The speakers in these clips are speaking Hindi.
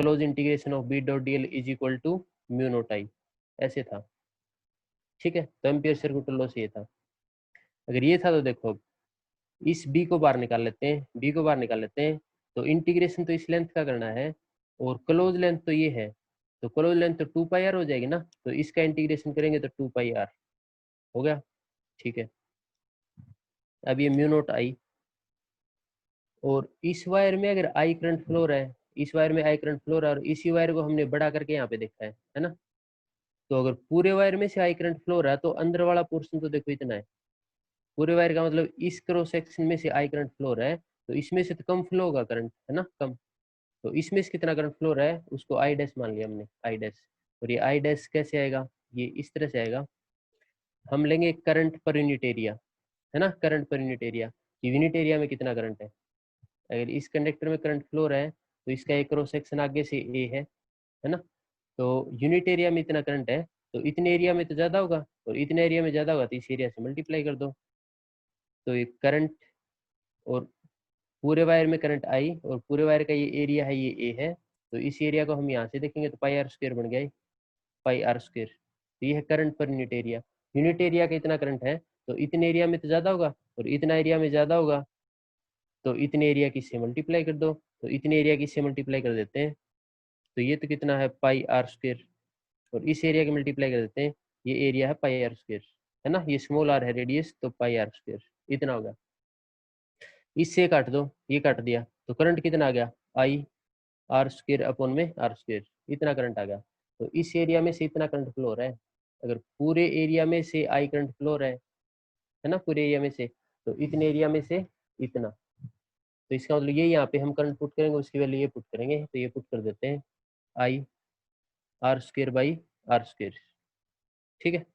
Close integration of B dot D L is equal to mu naught I, ऐसे था। ठीक है, तो एम्पियर सर्कुलर लॉ से ये था। अगर ये था तो देखो अब इस बी को बाहर निकाल लेते हैं, बी को बाहर निकाल लेते हैं, तो इंटीग्रेशन तो इस लेंथ का करना है और क्लोज लेंथ तो ये है, तो क्लोज लेंथ तो 2 पाई आर हो जाएगी ना, तो इसका इंटीग्रेशन करेंगे तो 2 पाई आर हो गया। ठीक है, अब ये म्यू नोट आई, और इस वायर में अगर आई करंट फ्लो रहा है, इस वायर में आई करंट फ्लो रहा है, और इसी वायर को हमने बड़ा करके यहाँ पे देखा है ना, तो अगर पूरे वायर में से आई करंट फ्लो रहा है तो अंदर वाला पोर्शन तो देखो इतना है, पूरे वायर का मतलब इस क्रॉस सेक्शन में से आई करंट फ्लो रहा है, तो इसमें से तो कम फ्लो होगा करंट, है ना, कम। तो इसमें से कितना करंट फ्लो रहा है उसको आई डैश मान लिया हमने, आई डैश। और ये आई डैश कैसे आएगा, ये इस तरह से आएगा, हम लेंगे करंट पर यूनिट एरिया, है ना, करंट पर यूनिट एरिया, कि यूनिट एरिया में कितना करंट है। अगर इस कंडक्टर में करंट फ्लो रहा है तो इसका एक क्रॉस सेक्शन आगे से ए है ना, तो यूनिट एरिया में इतना करंट है, तो इतने एरिया में तो ज्यादा होगा, और इतने एरिया में ज्यादा होगा तो इस एरिया से मल्टीप्लाई कर दो, तो ये करंट, और पूरे वायर में करंट आई, और पूरे वायर का ये एरिया है, ये ए है, तो इस एरिया को हम यहाँ से देखेंगे तो पाई आर स्क्वायर बन गया, पाई आर स्क्वायर। तो ये है current per unit area, unit area का इतना करंट है, तो इतने एरिया में तो ज्यादा होगा, और इतना एरिया में ज्यादा होगा, तो इतने एरिया की से मल्टीप्लाई कर दो, तो इतने एरिया की से मल्टीप्लाई कर देते हैं, तो ये तो कितना है पाई आर स्क्वायर, और इस एरिया की मल्टीप्लाई कर देते हैं, ये एरिया है पाई आर स्क्वायर, है ना, ये स्मॉल आर है रेडियस, तो पाई आर स्क्वायर इतना होगा। इससे काट दो, ये काट दिया, तो करंट कितना आ गया, आई आर स्क्वायर अपॉन में आर स्क्वायर, इतना करंट आ गया। तो इस एरिया में से इतना करंट फ्लो हो रहा है, अगर पूरे एरिया में से आई करंट फ्लो हो रहा है ना, पूरे एरिया में से, तो इतने एरिया में से इतना, तो इसका मतलब ये यहाँ पे हम करंट पुट करेंगे, उसकी वैल्यू ये पुट करेंगे, तो ये पुट कर देते हैं I r square by r square. ठीक है,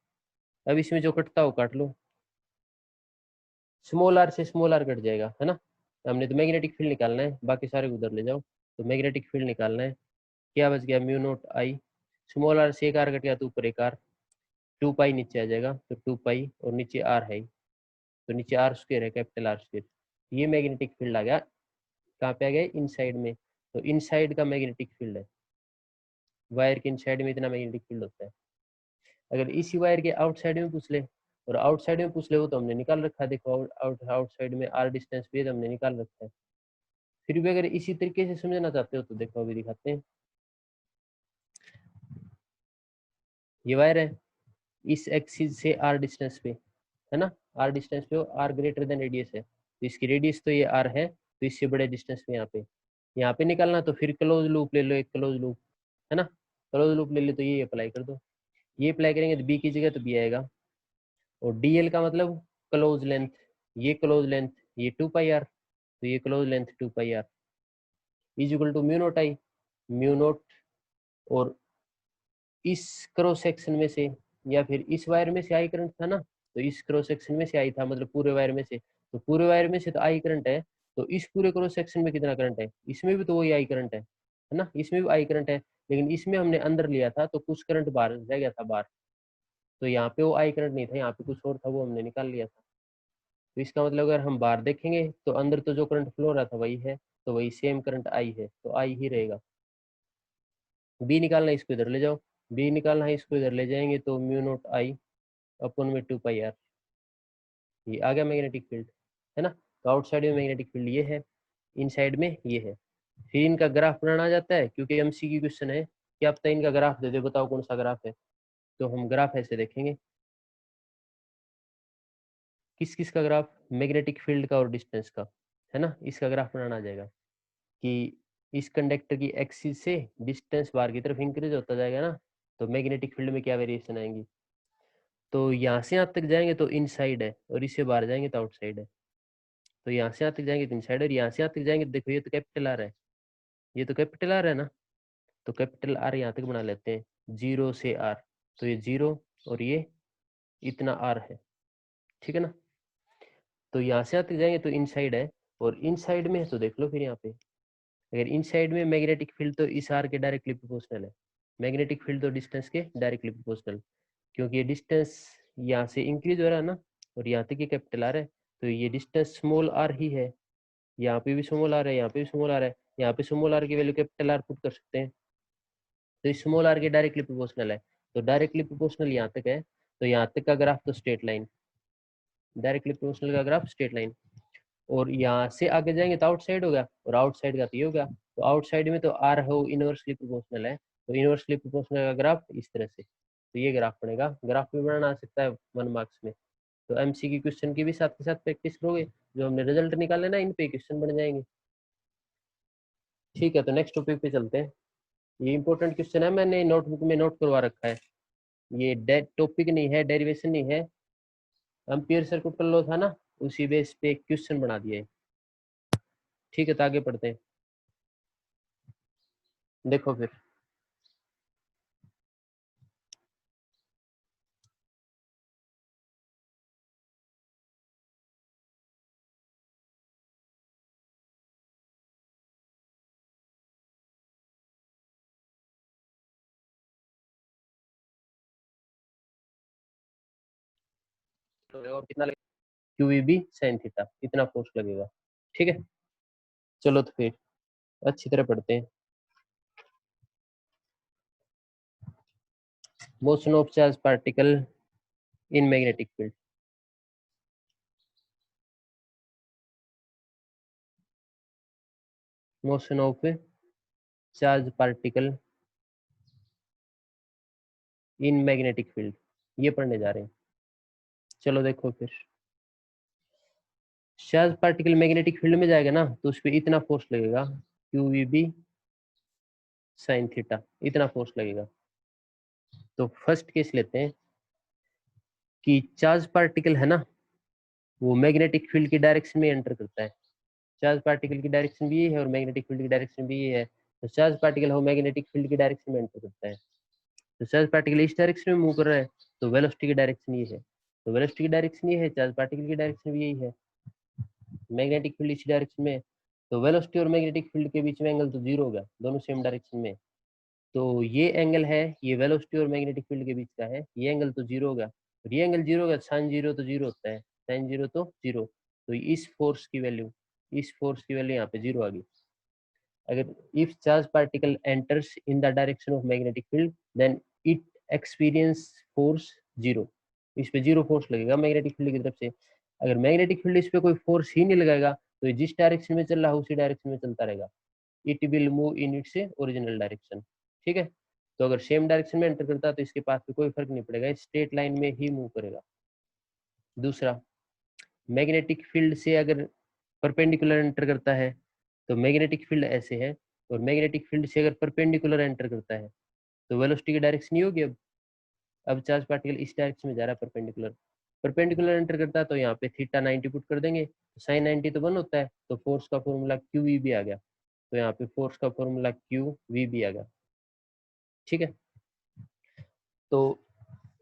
अब इसमें जो कटता हो काट लो, स्मॉल आर से स्मॉल आर कट जाएगा, है ना, हमने तो मैग्नेटिक फील्ड निकालना है, बाकी सारे उधर ले जाओ, तो मैग्नेटिक फील्ड निकालना है, क्या बच गया mu naught I, small r से एक आर कट गया तो ऊपर एक आर, 2 पाई नीचे आ जाएगा, तो 2 पाई और नीचे आर है, तो नीचे आर स्क्वायर है, कैपिटल आर स्क्वायर। ये मैग्नेटिक फील्ड आ गया, कहाँ पे आ गया, इनसाइड में, तो इनसाइड का मैग्नेटिक फील्ड है, वायर के इनसाइड में इतना मैग्नेटिक फील्ड होता है। अगर इसी वायर के आउटसाइड में पूछ ले, और आउटसाइड में पूछ ले, वो तो हमने निकाल रखा है, देखो आउटसाइड में आर डिस्टेंस भी हमने निकाल रखा है। फिर भी अगर इसी तरीके से समझना चाहते हो तो देखो अभी दिखाते हैं, ये वायर है, इस एक्सिस से आर डिस्टेंस पे, है ना, आर डिस्टेंस पे हो, आर ग्रेटर देन रेडियस है, तो इसकी रेडियस तो ये आर है, तो इससे बड़े डिस्टेंस पे यहाँ पे निकालना, तो फिर क्लोज लूप ले लो, एक क्लोज लूप, है ना, क्लोज लूप ले लो, तो ये अप्लाई कर दो, ये अप्लाई करेंगे तो बी की जगह तो बी आएगा, और डीएल का मतलब क्लोज लेंथ, ये क्लोज लेंथ, ये 2 पाई आर, तो ये close length 2 pi r is equal to mu naught I, mu naught, और इस क्रॉस सेक्शन में से, या फिर इस वायर में से आई करंट था ना, तो इस क्रॉस सेक्शन में से आई था, मतलब पूरे वायर में से, तो पूरे वायर में से तो आई करंट है, तो इस पूरे क्रॉस सेक्शन में कितना करंट है, इसमें भी तो वही आई करंट है ना, इसमें भी आई करंट है, लेकिन इसमें हमने अंदर लिया था तो कुछ करंट बाहर रह गया था बाहर, तो यहाँ पे वो आई करंट नहीं था, यहाँ पे कुछ और था, वो हमने निकाल लिया था। तो इसका मतलब अगर हम बाहर देखेंगे तो अंदर तो जो करंट फ्लो रहा था वही है, तो वही सेम करंट आई है, तो आई ही रहेगा। बी निकालना है, इसको इधर ले जाओ, बी निकालना है, इसको इधर ले जाएंगे, तो म्यू नोट आई अपन में 2 पाई आर, ये आ गया मैग्नेटिक फील्ड, है ना, तो आउटसाइड में मैग्नेटिक फील्ड ये है, इनसाइड में ये है। फिर इनका ग्राफ बनाना आ जाता है, क्योंकि एमसीक्यू क्वेश्चन है, क्या पता इनका ग्राफ दे दे, बताओ कौन सा ग्राफ है, तो हम ग्राफ ऐसे देखेंगे, किस किस का ग्राफ, मैग्नेटिक फील्ड का और डिस्टेंस का, है ना, इसका ग्राफ बनाना आ जाएगा, कि इस कंडक्टर की एक्सिस से डिस्टेंस बाहर की तरफ इंक्रीज होता जाएगा ना, तो मैग्नेटिक फील्ड में क्या वेरिएशन आएंगी, तो यहाँ से यहाँ तक जाएंगे तो इनसाइड है, और इससे बाहर जाएंगे तो आउटसाइड है, तो यहाँ से यहाँ तक जाएंगे तो इनसाइड, और यहाँ से यहाँ तक जाएंगे तो देखो ये तो कैपिटल आर है, ये तो कैपिटल आर है ना, तो कैपिटल आर यहाँ तक बना लेते हैं, 0 से आर, तो ये 0 और ये इतना आर है, ठीक है ना, तो यहाँ से यहाँ तक जाएंगे तो इनसाइड है, और इनसाइड में है तो देख लो फिर यहाँ पे, अगर इनसाइड में मैग्नेटिक फील्ड तो इस आर के डायरेक्टली प्रोपोर्शनल है, मैग्नेटिक फील्ड तो डिस्टेंस के डायरेक्टली प्रोपोर्शनल, क्योंकि ये डिस्टेंस यहाँ से इंक्रीज हो रहा है ना, और यहाँ तक ये कैपिटल आर है, तो ये डिस्टेंस स्मॉल आर ही है, यहाँ पे भी स्मॉल आर है, यहाँ पे भी स्मॉल आर है, यहाँ पे स्मॉल आर की वैल्यू कैपिटल आर पुट कर सकते हैं, तो स्मॉल आर के डायरेक्टली प्रोपोर्शनल है, तो डायरेक्टली प्रोपोर्शनल यहाँ तक है, तो यहाँ तक का ग्राफ तो स्ट्रेट लाइन, डायरेक्टली प्रोपोर्शनल का ग्राफ स्ट्रेट लाइन। और यहाँ से आगे जाएंगे तो आउटसाइड होगा, और आउटसाइड का तो ये होगा, तो आउटसाइड में तो आर हो इनवर्सली प्रोपोर्शनल है, तो इनवर्सली प्रोपोर्शनल का ग्राफ इस तरह से, तो ये ग्राफ बनेगा। ग्राफ भी बनाना आ सकता है 1 मार्क्स में, तो एमसीक्यू क्वेश्चन की भी साथ के साथ प्रैक्टिस करोगे, जो हमने रिजल्ट निकाले ना इन पे क्वेश्चन बन जाएंगे। ठीक है, तो नेक्स्ट टॉपिक पे चलते हैं। ये इंपॉर्टेंट क्वेश्चन है, मैंने नोटबुक में नोट करवा रखा है, ये टॉपिक नहीं है, डेरिवेशन नहीं है, एम्पियर सर्किट लॉ था ना, उसी बेस पे क्वेश्चन बना दिया है। ठीक है, तो आगे पढ़ते हैं। देखो फिर कितना लगेगा, QEB sin थीटा, इतना फोर्स लगेगा। ठीक है, चलो तो फिर अच्छी तरह पढ़ते हैं। Motion of charge particle in magnetic field. Motion of charge particle in magnetic field, ये पढ़ने जा रहे हैं। चलो देखो फिर, चार्ज पार्टिकल मैग्नेटिक फील्ड में जाएगा ना, तो उस पर इतना फोर्स लगेगा, QEB sin थीटा, इतना फोर्स लगेगा। तो फर्स्ट केस लेते हैं कि चार्ज पार्टिकल है ना, वो मैग्नेटिक फील्ड की डायरेक्शन में एंटर करता है। चार्ज पार्टिकल की डायरेक्शन भी ये है और मैग्नेटिक फील्ड की डायरेक्शन भी ये है, तो चार्ज पार्टिकल हो मैग्नेटिक फील्ड की डायरेक्शन में एंटर करता है, तो चार्ज पार्टिकल इस डायरेक्शन में मूव कर रहा है, तो वेलोसिटी की डायरेक्शन ये है, तो वेलोसिटी की डायरेक्शन ये है, चार्ज पार्टिकल की डायरेक्शन भी यही है, मैग्नेटिक फील्ड इस डायरेक्शन में, तो वेलोसिटी और मैग्नेटिक फील्ड के बीच में एंगल तो जीरो होगा, दोनों सेम डायरेक्शन में, तो ये एंगल है, ये वेलोसिटी और मैग्नेटिक फील्ड के बीच का है, ये एंगल तो जीरो होगा, और ये एंगल जीरो होगा, साइन जीरो तो जीरो होता है, साइन जीरो तो जीरो, तो इस फोर्स की वैल्यू, इस फोर्स की वैल्यू यहाँ पे जीरो आ गई। अगर if charge particle enters in the direction of magnetic field then it experience force zero, इस पे जीरो फोर्स लगेगा मैग्नेटिक फील्ड की तरफ से। अगर मैग्नेटिक फील्ड इस पे कोई फोर्स ही नहीं लगाएगा, तो जिस डायरेक्शन में चल रहा है उसी डायरेक्शन में चलता रहेगा, it will move in its original direction. ठीक है, तो अगर सेम डायरेक्शन में एंटर करता है तो इसके पास पे कोई फर्क नहीं पड़ेगा, स्ट्रेट लाइन में ही मूव करेगा। दूसरा, मैग्नेटिक फील्ड से अगर परपेंडिकुलर एंटर करता है, तो मैग्नेटिक फील्ड ऐसे है, और मैग्नेटिक फील्ड से अगर परपेंडिकुलर एंटर करता है, तो वेलोसिटी की डायरेक्शन ये होगी। अब चार्ज पार्टिकल इस डायरेक्शन में जा रहा है, परपेंडिकुलर, परपेंडिकुलर एंटर करता है, तो यहाँ पे थीटा 90 पुट कर देंगे, तो साइन 90 तो 1 होता है, तो फोर्स का फॉर्मूला QEB आ गया, तो यहाँ पे फोर्स का फॉर्मूला QVB आ गया। ठीक है, तो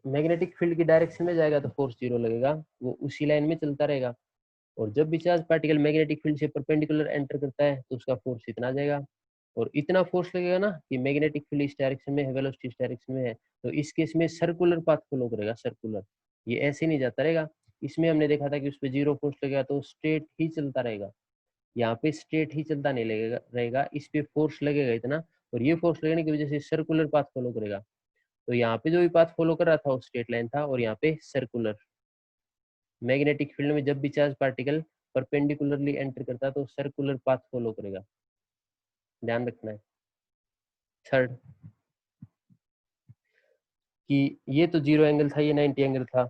मैग्नेटिक फील्ड की डायरेक्शन में जाएगा तो फोर्स जीरो लगेगा, वो उसी लाइन में चलता रहेगा, और जब भी चार्ज पार्टिकल मैग्नेटिक फील्ड से परपेंडिकुलर एंटर करता है, तो उसका फोर्स इतना आ जाएगा, और इतना फोर्स लगेगा ना कि मैग्नेटिक फील्ड इस डायरेक्शन में है, वेलोसिटी इस डायरेक्शन में है, तो इस केस में सर्कुलर पाथ फॉलो करेगा, सर्कुलर, ये ऐसे नहीं जाता रहेगा। इसमें हमने देखा था कि उस पर जीरो फोर्स लगेगा तो स्ट्रेट ही चलता रहेगा, यहाँ पे स्ट्रेट ही चलता नहीं लगेगा रहेगा, इस पे फोर्स लगेगा इतना, और ये फोर्स लगने की वजह से सर्कुलर पाथ फॉलो करेगा, तो यहाँ पे जो भी पाथ फॉलो कर रहा था वो स्ट्रेट लाइन था, और यहाँ पे सर्कुलर। मैग्नेटिक फील्ड में जब भी चार्ज पार्टिकल परपेंडिकुलरली एंटर करता है तो सर्कुलर पाथ फॉलो करेगा, ध्यान रखना है। थर्ड, कि ये तो जीरो एंगल था, ये 90 एंगल था,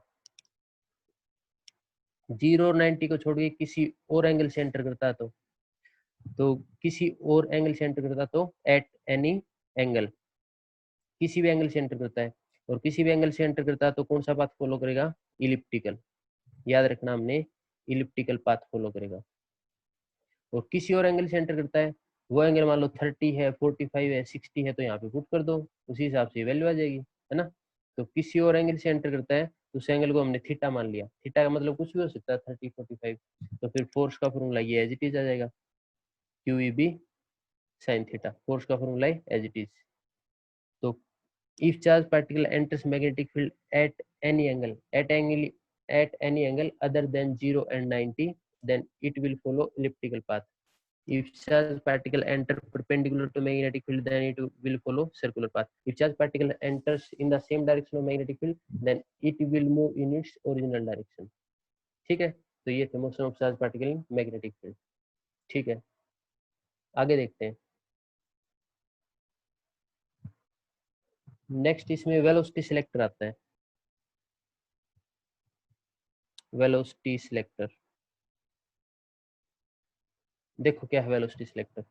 जीरो और 90 को छोड़ के किसी और एंगल से एंटर करता है, तो किसी और एंगल से एंटर करता तो एट एनी एंगल, किसी भी एंगल से एंटर करता है, और किसी भी एंगल से एंटर करता है तो कौन सा पाथ फॉलो करेगा, इलिप्टिकल, याद रखना हमने, इलिप्टिकल पाथ फॉलो करेगा। और किसी और एंगल से एंटर करता है, वो एंगल मान लो 30 है, 45 है, 60 है, तो यहाँ पे पुट कर दो, उसी हिसाब से वैल्यू आ जाएगी, है ना। तो किसी और एंगल से एंटर करता है, तो उस एंगल को हमने थीटा मान लिया, थीटा का मतलब कुछ भी हो सकता है, 30, 45, तो फिर फोर्स का फॉर्मूला ये एज इट इज आ जाएगा, QEB sin थीटा, फोर्स का फॉर्मूला है एज इट इज। तो if charge particle enters magnetic field at any angle, at any angle other than 0 and 90, then it will follow elliptical path, If charge particle enter perpendicular to magnetic field, then it will follow circular path. If charge particle enters in the same direction of magnetic field, then it will move in its original direction. ठीक है, तो ये थे motion of charge particle in magnetic field. ठीक है, आगे देखते हैं। नेक्स्ट इसमें वेलोसिटी सिलेक्टर आता है। वेलोसिटी सिलेक्टर, देखो क्या है वेलोसिटी सिलेक्टर।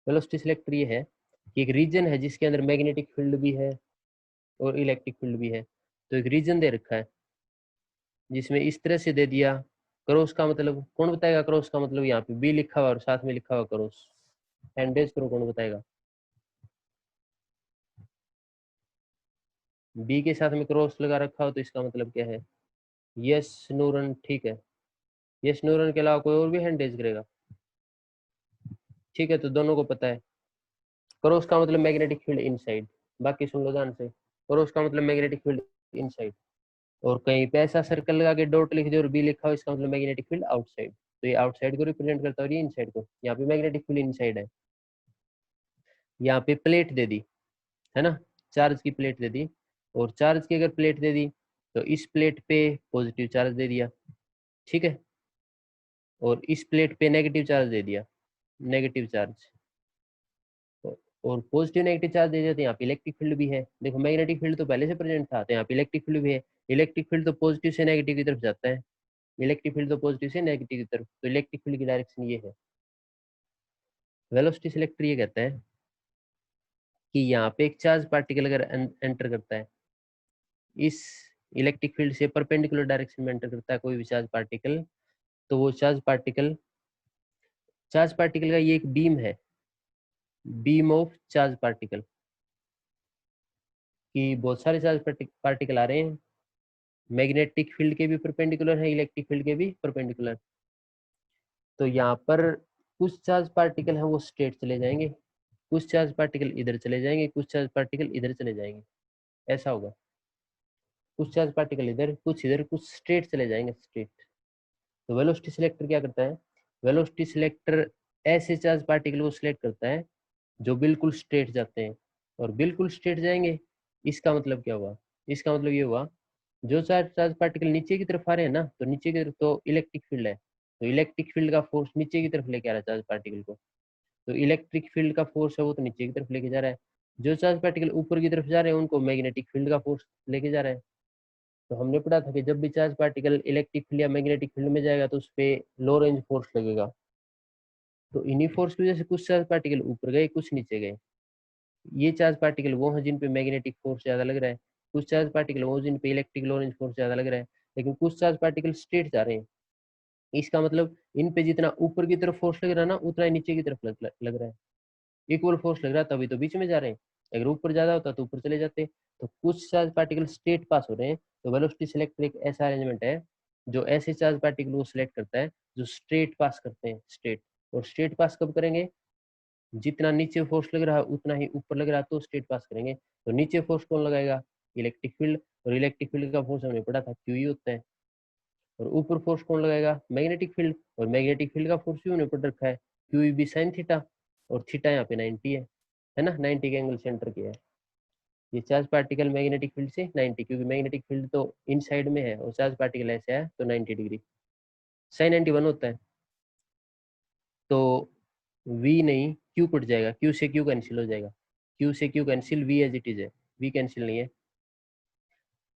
वेलोसिटी सिलेक्टर ये है कि एक रीजन है जिसके अंदर मैग्नेटिक फील्ड भी है और इलेक्ट्रिक फील्ड भी है। तो एक रीजन दे रखा है जिसमें इस तरह से दे दिया, क्रॉस का मतलब कौन बताएगा? क्रॉस का मतलब यहाँ पे बी लिखा हुआ और साथ में लिखा हुआ क्रॉस, हैंडेज करो, कौन बताएगा? बी के साथ में क्रॉस लगा रखा हो तो इसका मतलब क्या है? यस नूरन, ठीक है। यस नूरन के अलावा कोई और भी हैंडेज करेगा? ठीक है, तो दोनों को पता है। क्रॉस का मतलब मैग्नेटिक फील्ड इनसाइड, बाकी सुन लो ध्यान से। क्रॉस का मतलब मैग्नेटिक फील्ड इनसाइड, और कहीं पे ऐसा सर्कल लगा के डॉट लिख दो और बी लिखा हो, इसका मतलब मैग्नेटिक फील्ड आउटसाइड। तो ये आउटसाइड को रिप्रेजेंट करता है और ये इनसाइड को। यहाँ पे मैग्नेटिक फील्ड इनसाइड है। यहाँ पे प्लेट दे दी है ना, चार्ज की प्लेट दे दी, और चार्ज की अगर प्लेट दे दी तो इस प्लेट पे पॉजिटिव चार्ज दे दिया, ठीक है, और इस प्लेट पे नेगेटिव चार्ज दे दिया, नेगेटिव चार्ज, और पॉजिटिव नेगेटिव चार्ज दे दिया। तो यहाँ पे इलेक्ट्रिक फील्ड भी है। देखो मैग्नेटिक फील्ड तो पहले से प्रेजेंट था, तो यहाँ पे इलेक्ट्रिक फील्ड भी है। इलेक्ट्रिक फील्ड तो पॉजिटिव से नेगेटिव की तरफ जाता है, इलेक्ट्रिक फील्ड तो पॉजिटिव से नेगेटिव की तरफ, तो इलेक्ट्रिक फील्ड की डायरेक्शन ये है। वेलोसिटी सिलेक्टर ये कहता है कि यहाँ पे एक चार्ज पार्टिकल अगर एंटर करता है, इस इलेक्ट्रिक फील्ड से परपेंडिकुलर डायरेक्शन में एंटर करता है कोई भी चार्ज पार्टिकल, तो वो चार्ज पार्टिकल का ये एक बीम है, बीम ऑफ चार्ज पार्टिकल, कि बहुत सारे चार्ज पार्टिकल आ रहे हैं, मैग्नेटिक फील्ड के भी परपेंडिकुलर है, इलेक्ट्रिक फील्ड के भी परपेंडिकुलर। तो यहाँ पर कुछ चार्ज पार्टिकल है वो स्ट्रेट चले जाएंगे, कुछ चार्ज पार्टिकल इधर चले जाएंगे, कुछ चार्ज पार्टिकल इधर चले जाएंगे, ऐसा होगा। कुछ चार्ज पार्टिकल इधर, कुछ इधर, कुछ स्ट्रेट चले जाएंगे, स्ट्रेट। तो वेलोसिटी सिलेक्टर क्या करता है? वेलोसिटी सिलेक्टर ऐसे चार्ज पार्टिकल को सिलेक्ट करता है जो बिल्कुल स्ट्रेट जाते हैं, और बिल्कुल स्ट्रेट जाएंगे, इसका मतलब क्या हुआ? इसका मतलब ये हुआ, जो चार्ज चार्ज पार्टिकल नीचे की तरफ आ रहे हैं ना, तो नीचे की तरफ तो इलेक्ट्रिक फील्ड है, तो इलेक्ट्रिक फील्ड का फोर्स नीचे की तरफ लेके आ रहा है चार्ज पार्टिकल को, तो इलेक्ट्रिक फील्ड का फोर्स है वो तो नीचे की तरफ लेके जा रहा है। जो चार्ज पार्टिकल ऊपर की तरफ जा रहे हैं उनको मैग्नेटिक फील्ड का फोर्स लेके जा रहा है। तो हमने पढ़ा था कि जब भी चार्ज पार्टिकल इलेक्ट्रिक फील्ड या मैग्नेटिक फील्ड में जाएगा तो उस पर लो रेंज फोर्स लगेगा। तो इन्हीं फोर्स की वजह से कुछ चार्ज पार्टिकल ऊपर गए, कुछ नीचे गए। ये चार्ज पार्टिकल वो हैं जिन पे मैग्नेटिक फोर्स ज्यादा लग रहा है, कुछ चार्ज पार्टिकल वो जिन पे इलेक्ट्रिक लोरेंज फोर्स ज्यादा लग रहा है, लेकिन कुछ चार्ज पार्टिकल स्ट्रेट जा रहे हैं। इसका मतलब इन पे जितना ऊपर की तरफ फोर्स लग रहा है ना, उतना ही नीचे की तरफ लग रहा है। इक्वल फोर्स लग रहा है तभी तो बीच में जा रहे हैं, अगर ऊपर ज्यादा होता तो ऊपर चले जाते। तो कुछ चार्ज पार्टिकल स्ट्रेट पास हो रहे हैं, तो वेलोसिटी सिलेक्टर एक ऐसा अरेंजमेंट है जो ऐसे चार्ज पार्टिकल को सिलेक्ट करता है जो स्ट्रेट पास करते हैं, स्ट्रेट। और स्ट्रेट पास कब करेंगे? जितना नीचे फोर्स लग रहा है उतना ही ऊपर लग रहा है तो स्ट्रेट पास करेंगे। तो नीचे फोर्स कौन लगाएगा? इलेक्ट्रिक फील्ड, और इलेक्ट्रिक फील्ड का फोर्स हमने पढ़ा था क्यू होता है। और ऊपर फोर्स कौन लगाएगा? मैग्नेटिक फील्ड, और मैग्नेटिक फील्ड का फोर्स हमने पढ़ रखा है क्यू बी साइन थीटा, और थीटा यहाँ पे 90 है ना, 90 के एंगल सेंटर किया है। ये चार्ज पार्टिकल मैग्नेटिक फील्ड से 90, क्योंकि मैग्नेटिक फील्ड तो इन साइड में है और चार्ज पार्टिकल ऐसे है तो 90 डिग्री, साइन 91 होता है। तो v नहीं q कट जाएगा, q से q कैंसिल हो जाएगा, q से q cancel, v as it is है, v कैंसिल नहीं है।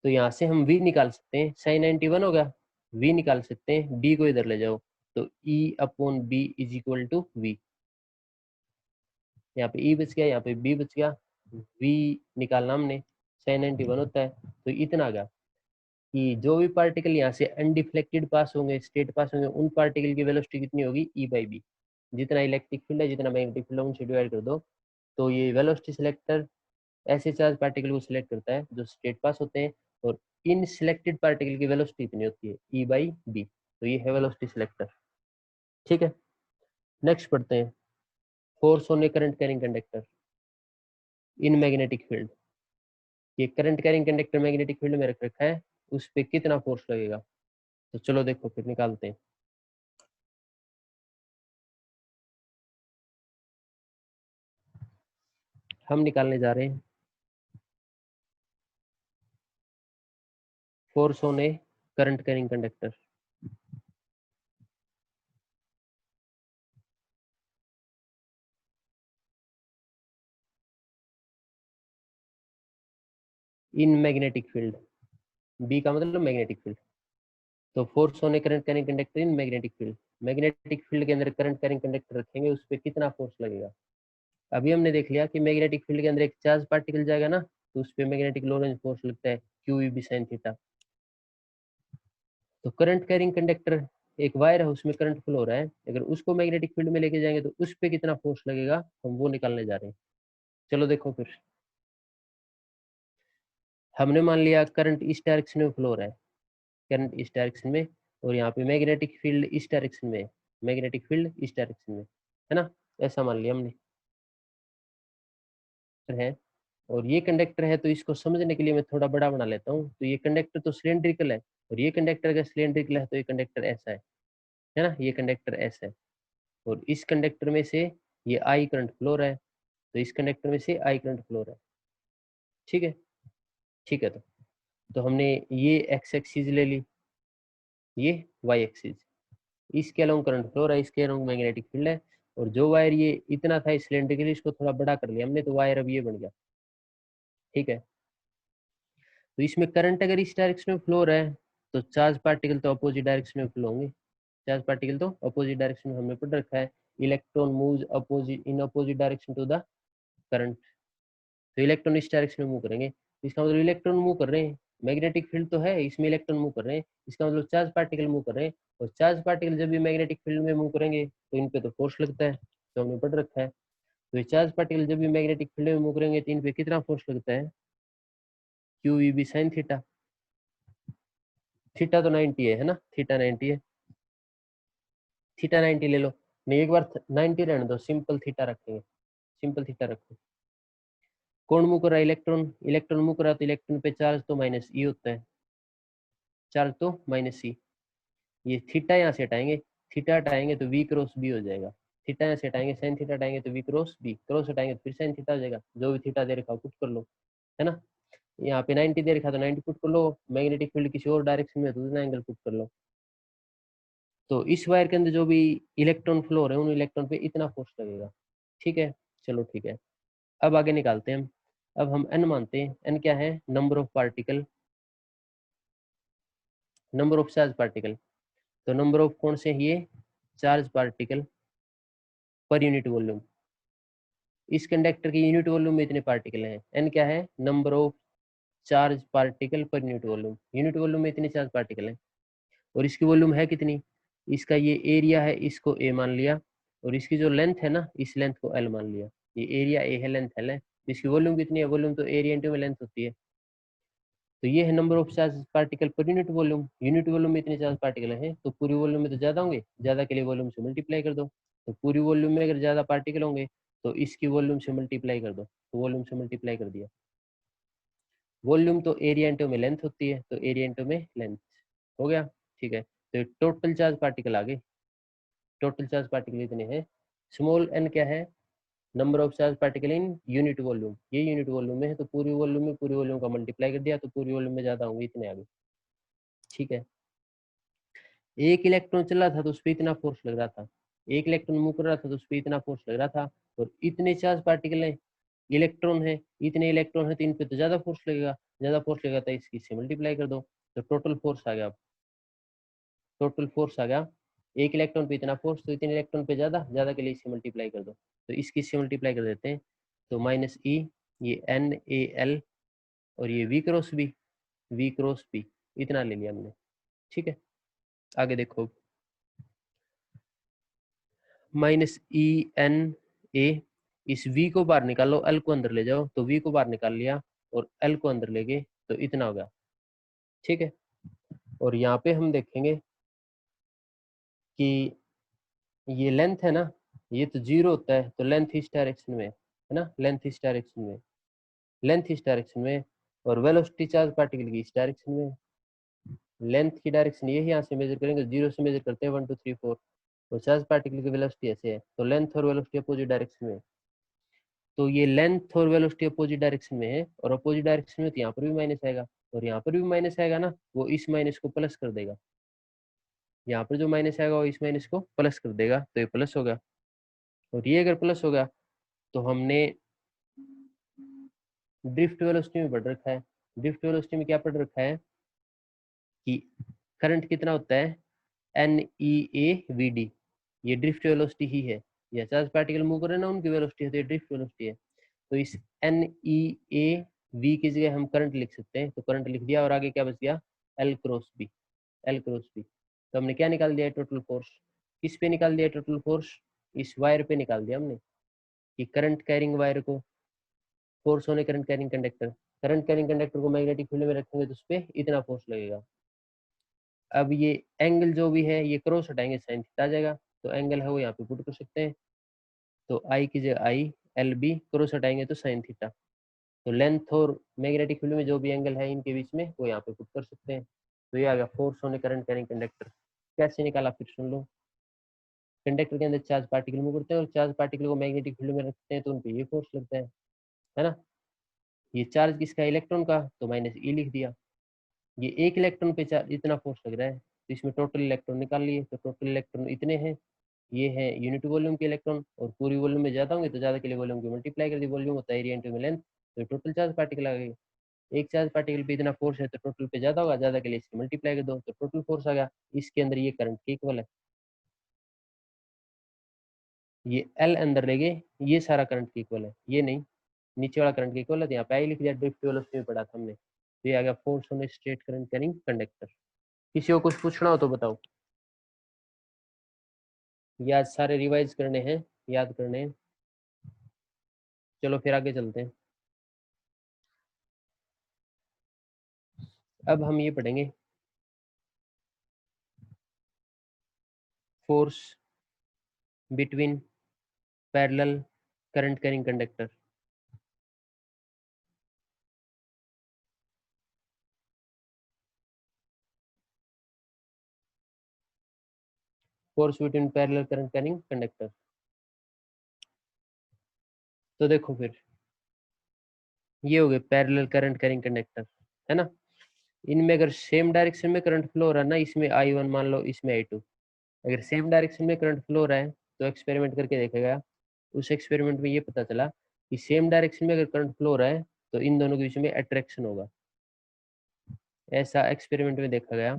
तो यहाँ से हम v निकाल सकते हैं, साइन 91 होगा, v निकाल सकते हैं, b को इधर ले जाओ, तो e upon b is equal to v। यहाँ पे e बच गया, यहाँ पे b बच गया, v निकालना हमने, साइन 91 होता है। तो इतना आ गया कि जो भी पार्टिकल यहाँ से अनडिफ्लेक्टेड पास होंगे, स्ट्रेट पास होंगे, उन पार्टिकल की वेलोसिटी कितनी होगी? e by B. जितना इलेक्ट्रिक फील्ड है, जितना मैग्नेटिक फील्ड है, उनसे डिवाइड कर दो। तो ये वेलोसिटी सिलेक्टर ऐसे चार्ज पार्टिकल को सिलेक्ट करता है जो स्ट्रेट पास होते हैं, और इन सिलेक्टेड पार्टिकल की वेलोसिटी इतनी होती है ई बाई बी। तो ये है वेलोसिटी सिलेक्टर। ठीक है, नेक्स्ट पढ़ते हैं, force on a current carrying conductor in magnetic field. ये current carrying conductor magnetic field में रख रखा है, उस पर कितना फोर्स लगेगा? तो चलो देखो फिर निकालते हैं। हम निकालने जा रहे हैं force on a current carrying conductor. In magnetic field, B का मतलब मैग्नेटिक फील्ड, तो force on a current carrying conductor in magnetic field. Magnetic field के अंदर करंट कैरिंग कंडक्टर रखेंगे, उस पर कितना फोर्स लगेगा। अभी हमने देख लिया कि मैग्नेटिक फील्ड के अंदर एक चार्ज पार्टिकल जाएगा ना, तो उस पर मैग्नेटिक लोरेंज फोर्स लगता है क्यू बी साइन थीटा। तो करंट कैरिंग कंडक्टर एक वायर है, उसमें करंट फ्लो हो रहा है, अगर उसको मैग्नेटिक फील्ड में लेके जाएंगे तो उस पर कितना फोर्स लगेगा, हम वो निकालने जा रहे हैं। चलो देखो फिर, हमने मान लिया करंट इस डायरेक्शन में फ्लो हो रहा है, करंट इस डायरेक्शन में, और यहाँ पे मैग्नेटिक फील्ड इस डायरेक्शन में, मैग्नेटिक फील्ड इस डायरेक्शन में है ना, ऐसा मान लिया हमने है। और ये कंडक्टर है, तो इसको समझने के लिए मैं थोड़ा बड़ा बना लेता हूँ। तो ये कंडक्टर तो सिलेंड्रिकल है, और ये कंडक्टर अगर सिलेंड्रिकल है तो ये कंडक्टर ऐसा है ना, ये कंडक्टर ऐसा है, और इस कंडक्टर में से ये आई करंट फ्लो रहा है, तो इस कंडक्टर में से आई करंट फ्लो रहा है। ठीक है, ठीक है। तो हमने ये एक्स एक्सिस ले ली, ये वाई एक्सिस, इसके अलोंग करंट फ्लो रहा है, इसके अलोंग मैग्नेटिक फील्ड है, और जो वायर ये इतना था सिलेंड्रिकली, इसको थोड़ा बड़ा कर लिया हमने, तो वायर अब ये बन गया। ठीक है, तो इसमें करंट अगर इस डायरेक्शन में फ्लो हो रहा है, तो चार्ज पार्टिकल तो अपोजिट डायरेक्शन में फ्लो होंगे, चार्ज पार्टिकल तो अपोजिट डायरेक्शन में हमने पढ़ रखा है। Electron moves opposite in opposite direction to the current, तो इलेक्ट्रॉन इस डायरेक्शन में मूव करेंगे, इसका मतलब इलेक्ट्रॉन मूव कर रहे हैं, मैग्नेटिक फील्ड तो है, इसमें इलेक्ट्रॉन मूव कर रहे हैं, इसका मतलब चार्ज पार्टिकल मूव कर रहे हैं, और चार्ज पार्टिकल जब भी मैग्नेटिक फील्ड में मूव करेंगे तो इन पे तो फोर्स लगता है, तो हमने पढ़ रखा है। तो चार्ज पार्टिकल जब भी मैग्नेटिक फील्ड में मूव करेंगे तो इन पे कितना फोर्स लगता है, q B sine theta. Theta तो 90 है ना, थीटा 90 है, थीटा 90 ले लो, नहीं एक बार 90 रहने दो, सिंपल थीटा रखेंगे, सिंपल थीटा रखो। कौन मूव कर रहा है, इलेक्ट्रॉन, इलेक्ट्रॉन मूव कर रहा है, तो इलेक्ट्रॉन पे चार्ज तो माइनस ई होता है, चार्ज तो माइनस सी। ये थीटा यहाँ से हटाएंगे, थीटा हटाएंगे तो वी क्रॉस बी हो जाएगा, थीटा यहाँ से हटाएंगे, साइन थीटा हटाएंगे तो वी क्रॉस बी, क्रॉस हटाएंगे तो फिर साइन थीटा हो जाएगा, जो भी थीटा दे रखा हो पुट कर लो, है ना। यहाँ पे 90 दे रखा तो 90 पुट कर लो, मैग्नेटिक फील्ड किसी और डायरेक्शन में तो उतना एंगल पुट कर लो। तो इस वायर के अंदर जो भी इलेक्ट्रॉन फ्लो हो रहे हैं, उन इलेक्ट्रॉन पे इतना फोर्स लगेगा। ठीक है, चलो ठीक है, अब आगे निकालते हैं हम। अब हम एन मानते हैं, एन क्या है, number of particle, number of charge particle, तो नंबर ऑफ कौन से ये charge particle per unit volume, इस कंडक्टर की यूनिट वॉल्यूम में इतने पार्टिकल हैं, एन क्या है, number of charge particle per unit volume, unit volume में इतने चार्ज पार्टिकल हैं, और इसकी वॉल्यूम है कितनी, इसका ये एरिया है, इसको ए मान लिया, और इसकी जो लेंथ है ना, इस लेंथ को एल मान लिया, ये एरिया ए है, लेंथ एल है, इसकी वॉल्यूम कितनी है, वॉल्यूम तो एरिया इंटू में लेंथ होती है, तो ये है number of charge particle per unit volume में इतने चार्ज पार्टिकल हैं, तो पूरी वॉल्यूम में तो ज्यादा होंगे, ज्यादा के लिए वॉल्यूम से मल्टीप्लाई कर दो, तो पूरी वॉल्यूम में अगर ज्यादा पार्टिकल होंगे तो इसकी वॉल्यूम से मल्टीप्लाई कर दो, तो वॉल्यूम से मल्टीप्लाई कर दिया, वॉल्यूम तो एरिया इंटू में लेंथ होती है, तो एरिया इंटू में लेंथ हो गया। ठीक है, तो टोटल चार्ज पार्टिकल आ गए, टोटल चार्ज पार्टिकल इतने हैं, स्मॉल एन क्या है, number of charge particle in unit volume, ये यूनिट वॉल्यूम में है, तो पूरी वॉल्यूम में पूरी वॉल्यूम का मल्टीप्लाई कर दिया, तो पूरी वॉल्यूम में ज्यादा होंगे, इतने आ गए। ठीक है, एक इलेक्ट्रॉन चल रहा था तो उस पर इतना फोर्स लग रहा था, एक इलेक्ट्रॉन मूव कर रहा था तो उस पर इतना फोर्स लग रहा था, और इतने चार्ज पार्टिकल है, इलेक्ट्रॉन है, इतने इलेक्ट्रॉन है, तो इन पे तो ज्यादा फोर्स लगेगा, ज्यादा फोर्स लगेगा तो इसकी से मल्टीप्लाई कर दो, तो टोटल फोर्स आ गया, टोटल फोर्स आ गया, एक इलेक्ट्रॉन पे इतना फोर्स, तो इतने इलेक्ट्रॉन पे ज्यादा, ज्यादा के लिए इससे मल्टीप्लाई कर दो, तो इसकी से मल्टीप्लाई कर देते हैं, तो माइनस ई, ये एन ए एल, और ये v cross B, v cross B, इतना ले लिया हमने। ठीक है, आगे देखो, माइनस ई एन ए, इस v को बाहर निकालो, l को अंदर ले जाओ, तो v को बाहर निकाल लिया और l को अंदर ले गए, तो इतना होगा। ठीक है, और यहाँ पे हम देखेंगे कि ये लेंथ है ना, ये तो जीरो होता है, तो लेंथ इस डायरेक्शन में है ना, लेंथ इस डायरेक्शन में, लेंथ इस डायरेक्शन में, और वेलोसिटी चार्ज पार्टिकल की इस डायरेक्शन में, लेंथ की डायरेक्शन ये यहाँ से मेजर करेंगे, जीरो से मेजर करते हैं 1 2 3 4, और चार्ज पार्टिकल की वेलोसिटी ऐसे है, तो लेंथ और वेलोसिटी अपोजिट डायरेक्शन में, तो ये लेंथ और वेलोसिटी अपोजिट डायरेक्शन में है, और अपोजिट डायरेक्शन में तो यहाँ पर भी माइनस आएगा, और यहाँ पर भी माइनस आएगा ना, वो इस माइनस को प्लस कर देगा। यहाँ पर जो माइनस आएगा वो इस माइनस को प्लस कर देगा, तो ये प्लस होगा। और ये अगर प्लस होगा तो हमने ड्रिफ्ट वेलोसिटी में पढ़ रखा है। ड्रिफ्ट वेलोसिटी में क्या पढ़ रखा है कि करंट कितना होता है, n e A v d, ये ड्रिफ्ट वेलोसिटी ही है। ये चार्ज पार्टिकल मूव कर रहे हैं ना, उनकी वेलोसिटी है, तो ये ड्रिफ्ट वेलोसिटी है। तो इस एन ई ए वी की जगह हम करंट लिख सकते हैं, तो करंट लिख दिया, और आगे क्या बच गया, L cross B, L cross B. तो हमने क्या निकाल दिया, टोटल फोर्स। किस पे निकाल दिया टोटल फोर्स, इस वायर पे निकाल दिया हमने, कि करंट कैरिंग वायर को फोर्स होने current carrying conductor, current carrying conductor को मैग्नेटिक फील्ड में रखेंगे तो उस पर इतना फोर्स लगेगा। अब ये एंगल जो भी है ये क्रॉस हटाएंगे, साइन थीटा आ जाएगा, तो एंगल है वो यहाँ पे पुट कर सकते हैं। तो आई की जगह आई, एल बी, क्रॉस हटाएंगे तो साइन थीटा। तो लेंथ और मैग्नेटिक फील्ड में जो भी एंगल है इनके बीच में, वो यहाँ पे पुट कर सकते हैं। तो ये आ गया force on a current carrying conductor. कैसे निकाला फिर सुन लो। कंडक्टर के अंदर चार्ज पार्टिकल मूव करते हैं, और चार्ज पार्टिकल को मैग्नेटिक फील्ड में रखते हैं, तो उन पे ये फोर्स लगता है ना। ये चार्ज किसका, इलेक्ट्रॉन का, तो माइनस ई लिख दिया। ये एक इलेक्ट्रॉन पे चार्ज इतना फोर्स लग रहा है, तो इसमें टोटल इलेक्ट्रॉन निकाल लिए, तो टोटल इलेक्ट्रॉन इतने हैं। ये है यूनिट वॉल्यूम के इलेक्ट्रॉन, और पूरी वॉल्यूम में ज्यादा होंगे तो ज्यादा के लिए वॉल्यूम की मल्टीप्लाई कर दी, वॉल्यूम होता है एरिया इंटू में लेंथ, तो टोटल चार्ज पार्टिकल आ गई। एक चार्ज पार्टिकल पे इतना फोर्स है तो टोटल पे ज्यादा होगा, ज्यादा के लिए इसकी मल्टीप्लाई कर दो, तो टोटल फोर्स आ गया। इसके अंदर ये करंट के इक्वल है, ये एल अंदर ले गए, ये सारा करंट के इक्वल है, ये नहीं, नीचे वाला करंट के इक्वल है, तो यहाँ पे आई लिख दिया, ड्रिफ्ट वेलोसिटी में पढ़ा था हमने। तो ये आ गया force on straight current carrying conductor. किसी को कुछ पूछना हो तो बताओ, या सारे रिवाइज करने हैं, याद करने हैं। चलो फिर आगे चलते हैं। अब हम ये पढ़ेंगे force between parallel current carrying conductor. Force between parallel current carrying conductor. तो देखो फिर, ये हो गए पैरेलल करंट कैरिंग कंडक्टर, है ना। इनमें अगर सेम डायरेक्शन में करंट फ्लो हो रहा है ना, इसमें आई वन मान लो, इसमें आई टू, अगर सेम डायरेक्शन में करंट फ्लो हो रहा है तो एक्सपेरिमेंट करके देखेगा। उस एक्सपेरिमेंट में ये पता चला कि सेम डायरेक्शन में अगर करंट फ्लो हो रहा है तो इन दोनों के बीच में अट्रैक्शन होगा, ऐसा एक्सपेरिमेंट में देखा गया।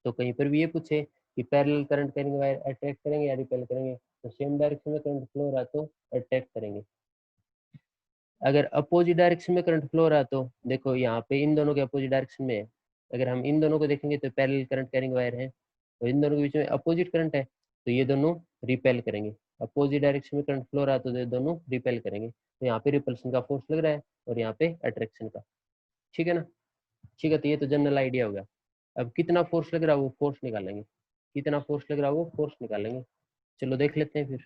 तो कहीं पर भी ये पूछे कि parallel current carrying wire attract करेंगे या रिपेल करेंगे, तो सेम डायरेक्शन में करंट फ्लो हो रहा है तो अट्रैक्ट करेंगे। अगर अपोजिट डायरेक्शन में करंट फ्लो हो रहा है तो देखो यहाँ पे इन दोनों के अपोजिट डायरेक्शन में है, अगर हम इन दोनों को देखेंगे तो पैरेलल करंट कैरिंग वायर है, तो इन दोनों के बीच में अपोजिट करंट है, तो ये दोनों रिपेल करेंगे। अपोजिट डायरेक्शन में करंट फ्लो रहा है तो ये दोनों रिपेल करेंगे, तो यहाँ पे रिपल्सन का फोर्स लग रहा है और यहाँ पे अट्रैक्शन का। ठीक है ना। ठीक है, तो ये तो जनरल आइडिया हो गया। अब कितना फोर्स लग रहा है वो फोर्स निकालेंगे, कितना फोर्स लग रहा है वो फोर्स निकालेंगे। चलो देख लेते हैं फिर।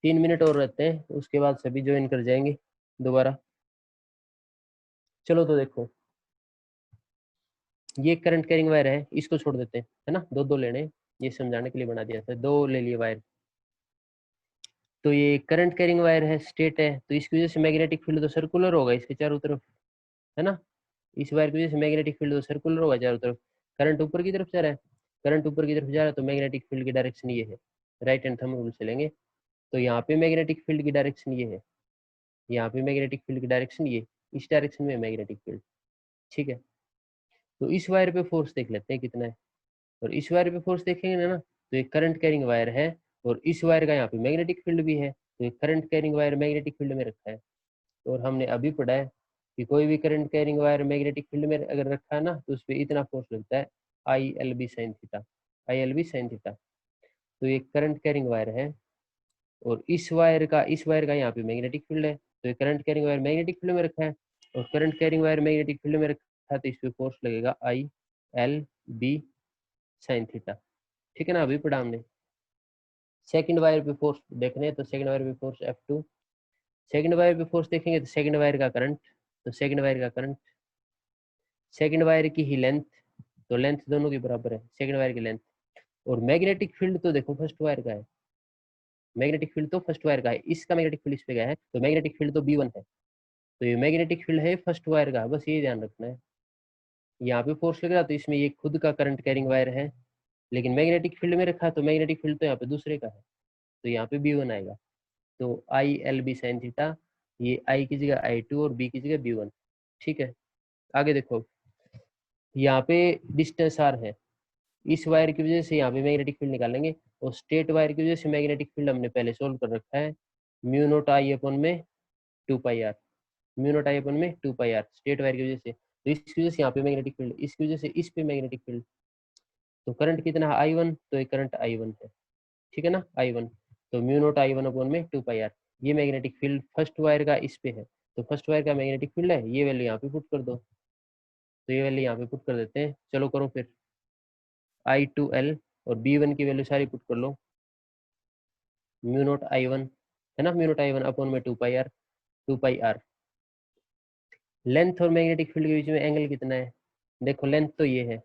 3 मिनट और रहते हैं, उसके बाद सभी ज्वाइन कर जाएंगे दोबारा। चलो तो देखो, ये करंट कैरिंग वायर है, इसको छोड़ देते हैं, है ना, दो दो लेने हैं, ये समझाने के लिए बना दिया था, दो ले लिए वायर। तो ये करंट कैरिंग वायर है, स्ट्रेट है, तो इसकी वजह से मैग्नेटिक फील्ड तो सर्कुलर होगा इसके चारों तरफ, है ना। इस वायर की वजह से मैग्नेटिक फील्ड तो सर्कुलर होगा चारों तरफ। करंट ऊपर की तरफ जा रहा है, करंट ऊपर की तरफ जा रहा है, तो मैग्नेटिक फील्ड की डायरेक्शन ये है, राइट हैंड थंब रूल से लेंगे। तो यहाँ पे मैग्नेटिक फील्ड की डायरेक्शन ये है, यहाँ पे मैग्नेटिक फील्ड की डायरेक्शन ये, इस डायरेक्शन में मैग्नेटिक फील्ड। ठीक है, तो इस वायर पे फोर्स देख लेते हैं कितना है। और इस वायर पे फोर्स देखेंगे ना, तो ये करंट कैरिंग वायर है, और इस वायर का यहाँ पे मैग्नेटिक फील्ड भी है, तो ये current carrying wire magnetic field में रखा है। और हमने अभी पढ़ा है कि कोई भी current carrying wire magnetic field में अगर रखा है ना, तो उस पर इतना फोर्स लगता है, I L B sine theta, I L B sine theta. तो ये करंट कैरिंग वायर है, और इस वायर का यहाँ पे मैग्नेटिक फील्ड है, तो ये current carrying wire magnetic field में रखा है, और current carrying wire magnetic field में रखा है, तो इस पे फोर्स लगेगा I L B sine theta. ठीक है ना, अभी पढ़ा हमने। सेकंड वायर पे फोर्स देखने, तो सेकंड वायर पे फोर्स F2। सेकंड वायर पे फोर्स देखेंगे तो सेकंड वायर का करंट, तो सेकंड वायर का करंट, सेकंड वायर की ही लेंथ, तो लेंथ दोनों की बराबर है, सेकंड वायर की लेंथ। और मैग्नेटिक फील्ड तो देखो फर्स्ट वायर का है, मैग्नेटिक फील्ड तो फर्स्ट वायर का है, इसका मैग्नेटिक फील्ड इस पे गया है, तो मैग्नेटिक फील्ड तो B1 है, तो ये मैग्नेटिक फील्ड है फर्स्ट वायर का, बस ये ध्यान रखना है। यहाँ पे फोर्स लग रहा तो इसमें ये खुद का करंट कैरिंग वायर है, लेकिन मैग्नेटिक फील्ड में रखा तो मैग्नेटिक फील्ड तो यहाँ पे दूसरे का है, तो यहाँ पे B1 आएगा। तो ILB sin थीटा, ये I की जगह I2 और B की जगह B1। ठीक है, आगे देखो, यहाँ पे डिस्टेंस R है, इस वायर की वजह से यहाँ पे मैग्नेटिक फील्ड निकालेंगे, और स्ट्रेट वायर की वजह से मैग्नेटिक फील्ड हमने पहले सोल्व कर रखा है, म्यू नोट I अपन में 2πr, म्यू नोट I अपन में 2πr स्ट्रेट वायर की वजह से, तो इसकी वजह से यहाँ पे मैग्नेटिक फील्ड, इसकी वजह से इस पे मैग्नेटिक फील्ड, तो करंट कितना है I1, तो ये करंट I1 है, ठीक है ना, I1, तो म्यू नोट I1 अपन में 2πr, ये मैग्नेटिक फील्ड फर्स्ट वायर का इस पे है, तो फर्स्ट वायर का मैग्नेटिक फील्ड है, ये वैल्यू यहाँ पे पुट कर दो, तो ये वैल्यू यहाँ पे पुट कर देते हैं, चलो करो फिर, I2L और B1 की वैल्यू सारी पुट कर लो, म्यू नोट I1 है ना, म्यू नोट I1 अपन में 2πr, लेंथ और मैग्नेटिक फील्ड के बीच में एंगल कितना है, देखो लेंथ तो ये है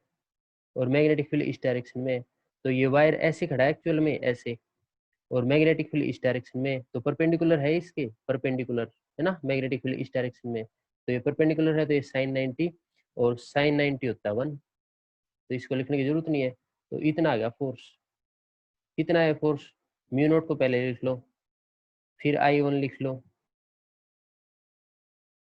और मैग्नेटिक फील्ड इस डायरेक्शन में, तो ये वायर ऐसे खड़ा है एक्चुअल में ऐसे, और मैग्नेटिक फील्ड इस डायरेक्शन में, तो परपेंडिकुलर है इसके, परपेंडिकुलर है ना, मैग्नेटिक फील्ड इस डायरेक्शन में, तो ये परपेंडिकुलर है, तो ये sin 90 और sin 90 होता है 1, तो इसको लिखने की जरूरत नहीं है, तो इतना आ गया फोर्स, कितना है फोर्स, म्यू नोट को पहले लिख लो, फिर I1 लिख लो,